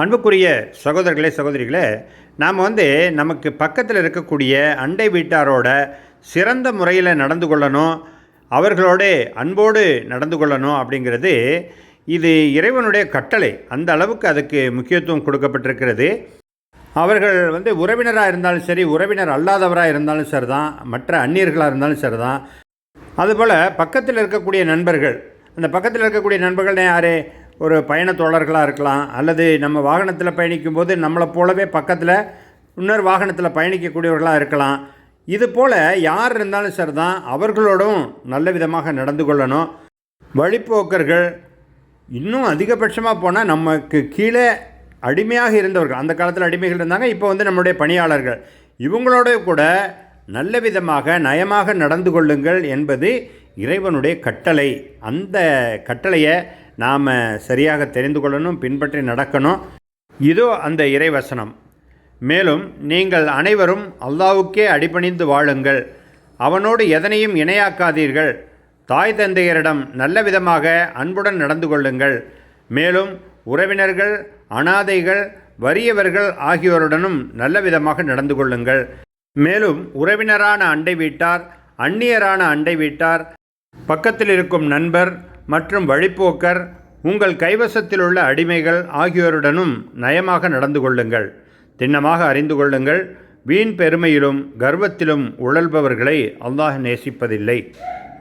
அன்புக்குரிய சகோதரர்களே சகோதரிகளே, நாம் நமக்கு பக்கத்தில் இருக்கக்கூடிய அண்டை வீட்டாரோட சிறந்த முறையில் நடந்து கொள்ளணும், அவர்களோட அன்போடு நடந்து கொள்ளணும் அப்படிங்கிறது இது இறைவனுடைய கட்டளை. அந்த அளவுக்கு அதுக்கு முக்கியத்துவம் கொடுக்கப்பட்டிருக்கிறது. அவர்கள் உறவினராக இருந்தாலும் சரி, உறவினர் அல்லாதவராக இருந்தாலும் சரி தான், மற்ற அந்நியர்களாக இருந்தாலும் சரி தான். அதுபோல் பக்கத்தில் இருக்கக்கூடிய நண்பர்கள், அந்த பக்கத்தில் இருக்கக்கூடிய நண்பர்கள்னே யார்? ஒரு பயண தோழர்களாக இருக்கலாம், அல்லது நம்ம வாகனத்தில் பயணிக்கும்போது நம்மளை போலவே பக்கத்தில் இன்னொரு வாகனத்தில் பயணிக்கக்கூடியவர்களாக இருக்கலாம். இது போல் யார் இருந்தாலும் சரி தான், அவர்களோடும் நல்ல விதமாக நடந்து கொள்ளணும். வழிப்போக்கர்கள், இன்னும் அதிகபட்சமாக போனால் நமக்கு கீழே அடிமையாக இருந்தவர்கள், அந்த காலத்தில் அடிமைகள் இருந்தாங்க, இப்போ நம்முடைய பணியாளர்கள், இவங்களோட கூட நல்ல விதமாக நயமாக நடந்து கொள்ளுங்கள் என்பது இறைவனுடைய கட்டளை. அந்த கட்டளையை நாம் சரியாக தெரிந்து கொள்ளணும், பின்பற்றி நடக்கணும். இதோ அந்த இறைவசனம். மேலும் நீங்கள் அனைவரும் அல்லாஹ்வுக்கே அடிபணிந்து வாழுங்கள், அவனோடு எதனையும் இணையாக்காதீர்கள், தாய் தந்தையரிடம் நல்ல விதமாக அன்புடன் நடந்து கொள்ளுங்கள், மேலும் உறவினர்கள், அனாதைகள், வறியவர்கள் ஆகியோருடனும் நல்ல விதமாக நடந்து கொள்ளுங்கள். மேலும் உறவினரான அண்டை வீட்டார், அந்நியரான அண்டை வீட்டார், பக்கத்தில் இருக்கும் நண்பர் மற்றும் வழிப்போக்கர், உங்கள் கைவசத்தில் உள்ள அடிமைகள் ஆகியோருடனும் நயமாக நடந்து கொள்ளுங்கள். திண்ணமாக அறிந்து கொள்ளுங்கள், வீண் பெருமையிலும் கர்வத்திலும் உழல்பவர்களை அல்லாஹ் நேசிப்பதில்லை.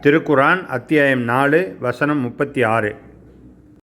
திருக்குரான் அத்தியாயம் 4 வசனம் 36.